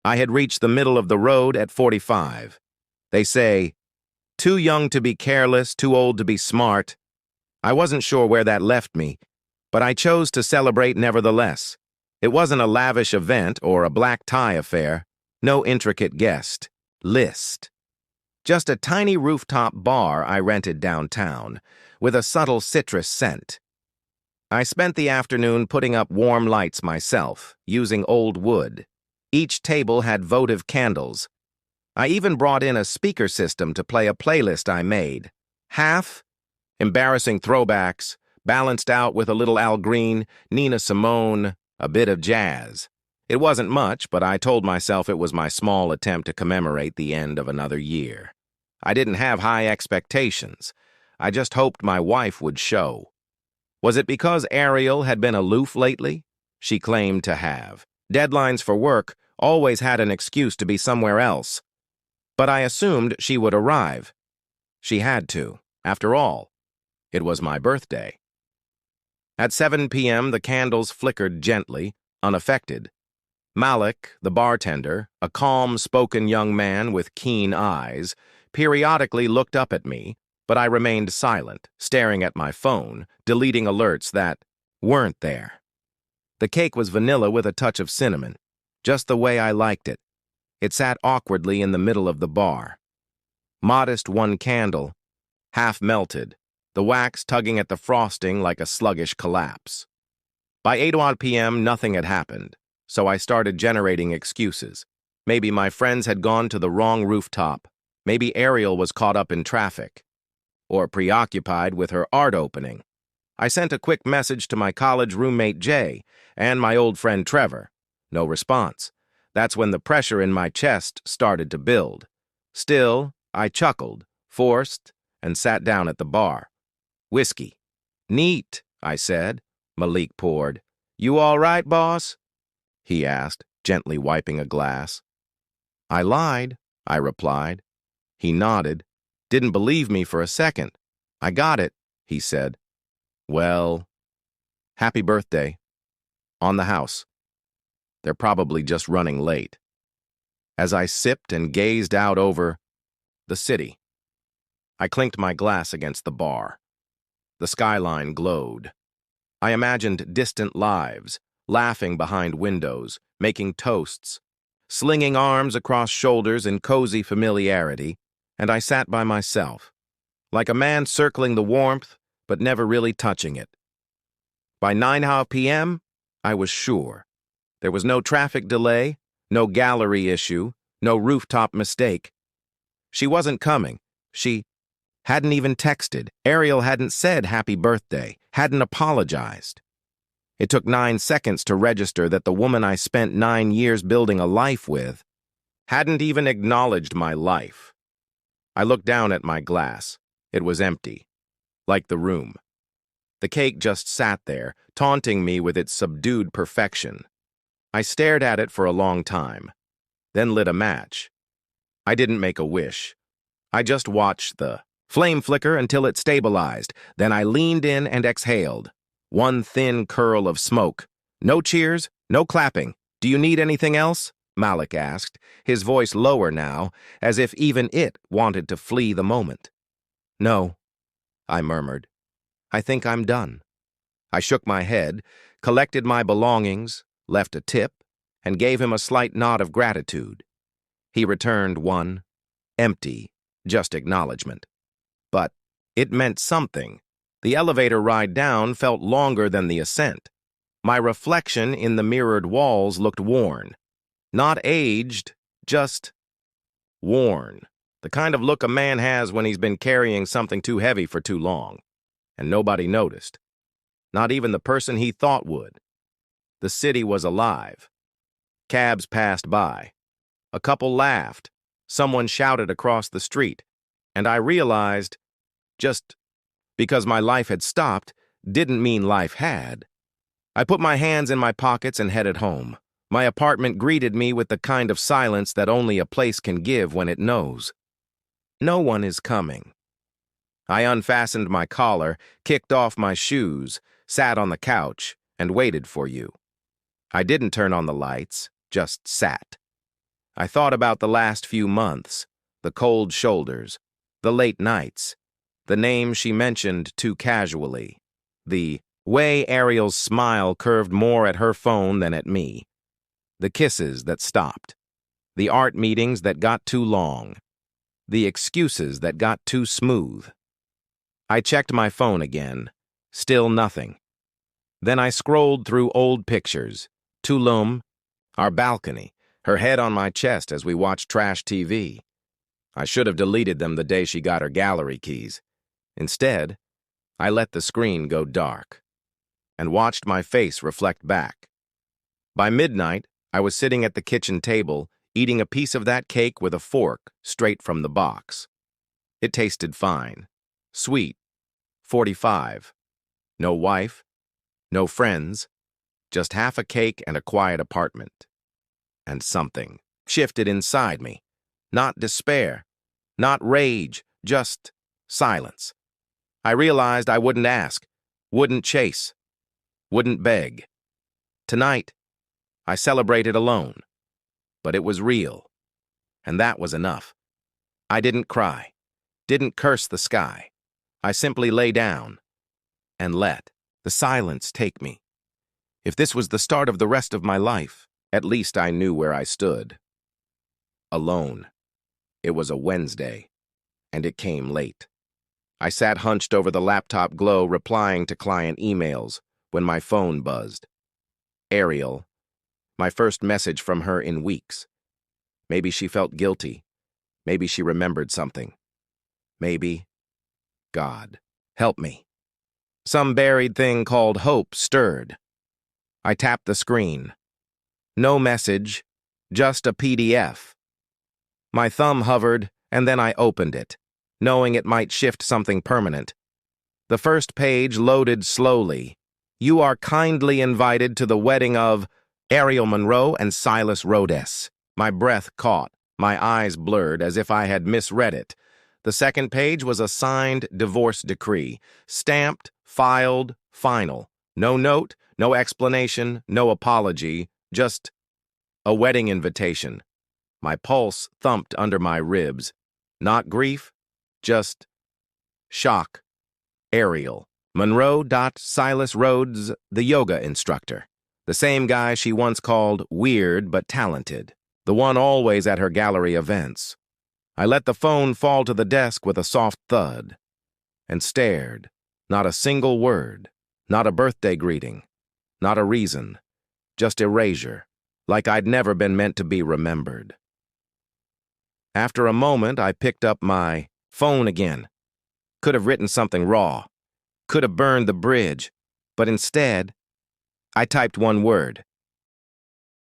I had reached the middle of the road at 45. They say, too young to be careless, too old to be smart. I wasn't sure where that left me, but I chose to celebrate nevertheless. It wasn't a lavish event or a black tie affair, no intricate guest list. Just a tiny rooftop bar I rented downtown, with a subtle citrus scent. I spent the afternoon putting up warm lights myself, using old wood. Each table had votive candles. I even brought in a speaker system to play a playlist I made. Half embarrassing throwbacks, balanced out with a little Al Green, Nina Simone, a bit of jazz. It wasn't much, but I told myself it was my small attempt to commemorate the end of another year. I didn't have high expectations. I just hoped my wife would show. Was it because Ariel had been aloof lately? She claimed to have. Deadlines for work always had an excuse to be somewhere else. But I assumed she would arrive. She had to. After all, it was my birthday. At 7 p.m., the candles flickered gently, unaffected. Malik, the bartender, a calm-spoken young man with keen eyes, periodically looked up at me, but I remained silent, staring at my phone, deleting alerts that weren't there. The cake was vanilla with a touch of cinnamon, just the way I liked it. It sat awkwardly in the middle of the bar. Modest one candle, half melted, the wax tugging at the frosting like a sluggish collapse. By 8 p.m., nothing had happened, so I started generating excuses. Maybe my friends had gone to the wrong rooftop. Maybe Ariel was caught up in traffic, or preoccupied with her art opening. I sent a quick message to my college roommate Jay and my old friend Trevor. No response. That's when the pressure in my chest started to build. Still, I chuckled, forced, and sat down at the bar. Whiskey. Neat, I said. Malik poured. You all right, boss? He asked, gently wiping a glass. I lied, I replied. He nodded, didn't believe me for a second. I got it, he said. Well, happy birthday. On the house. They're probably just running late. As I sipped and gazed out over the city, I clinked my glass against the bar. The skyline glowed. I imagined distant lives, laughing behind windows, making toasts, slinging arms across shoulders in cozy familiarity, and I sat by myself, like a man circling the warmth, but never really touching it. By 9 p.m., I was sure. There was no traffic delay, no gallery issue, no rooftop mistake. She wasn't coming. She hadn't even texted. Ariel hadn't said happy birthday, hadn't apologized. It took 9 seconds to register that the woman I spent 9 years building a life with hadn't even acknowledged my life. I looked down at my glass. It was empty, like the room. The cake just sat there, taunting me with its subdued perfection. I stared at it for a long time, then lit a match. I didn't make a wish. I just watched the flame flicker until it stabilized. Then I leaned in and exhaled. One thin curl of smoke. No cheers, no clapping. Do you need anything else? Malik asked, his voice lower now, as if even it wanted to flee the moment. No, I murmured. I think I'm done. I shook my head, collected my belongings, left a tip, and gave him a slight nod of gratitude. He returned one, empty, just acknowledgement. But it meant something. The elevator ride down felt longer than the ascent. My reflection in the mirrored walls looked worn. Not aged, just worn. The kind of look a man has when he's been carrying something too heavy for too long. And nobody noticed. Not even the person he thought would. The city was alive. Cabs passed by. A couple laughed. Someone shouted across the street. And I realized, just because my life had stopped didn't mean life had. I put my hands in my pockets and headed home. My apartment greeted me with the kind of silence that only a place can give when it knows. No one is coming. I unfastened my collar, kicked off my shoes, sat on the couch, and waited for you. I didn't turn on the lights, just sat. I thought about the last few months, the cold shoulders, the late nights, the names she mentioned too casually, the way Ariel's smile curved more at her phone than at me, the kisses that stopped, the art meetings that got too long, the excuses that got too smooth. I checked my phone again. Still nothing. Then I scrolled through old pictures. Tulum, our balcony, her head on my chest as we watched trash TV. I should have deleted them the day she got her gallery keys. Instead, I let the screen go dark and watched my face reflect back. By midnight, I was sitting at the kitchen table, eating a piece of that cake with a fork straight from the box. It tasted fine. Sweet. 45. No wife. No friends. Just half a cake and a quiet apartment. And something shifted inside me. Not despair. Not rage. Just silence. I realized I wouldn't ask. Wouldn't chase. Wouldn't beg. Tonight, I celebrated alone. But it was real. And that was enough. I didn't cry. Didn't curse the sky. I simply lay down and let the silence take me. If this was the start of the rest of my life, at least I knew where I stood. Alone. It was a Wednesday, and it came late. I sat hunched over the laptop glow replying to client emails when my phone buzzed. Ariel. My first message from her in weeks. Maybe she felt guilty. Maybe she remembered something. Maybe, God, help me. Some buried thing called hope stirred. I tapped the screen. No message, just a PDF. My thumb hovered, and then I opened it, knowing it might shift something permanent. The first page loaded slowly. You are kindly invited to the wedding of Ariel Monroe and Silas Rhodes. My breath caught, my eyes blurred as if I had misread it. The second page was a signed divorce decree, stamped, filed, final. No note, no explanation, no apology, just a wedding invitation. My pulse thumped under my ribs. Not grief, just shock. Ariel. Monroe. Silas Rhodes, the yoga instructor. The same guy she once called weird but talented. The one always at her gallery events. I let the phone fall to the desk with a soft thud and stared. Not a single word, not a birthday greeting, not a reason, just erasure, like I'd never been meant to be remembered. After a moment, I picked up my phone again. Could have written something raw, could have burned the bridge, but instead, I typed one word,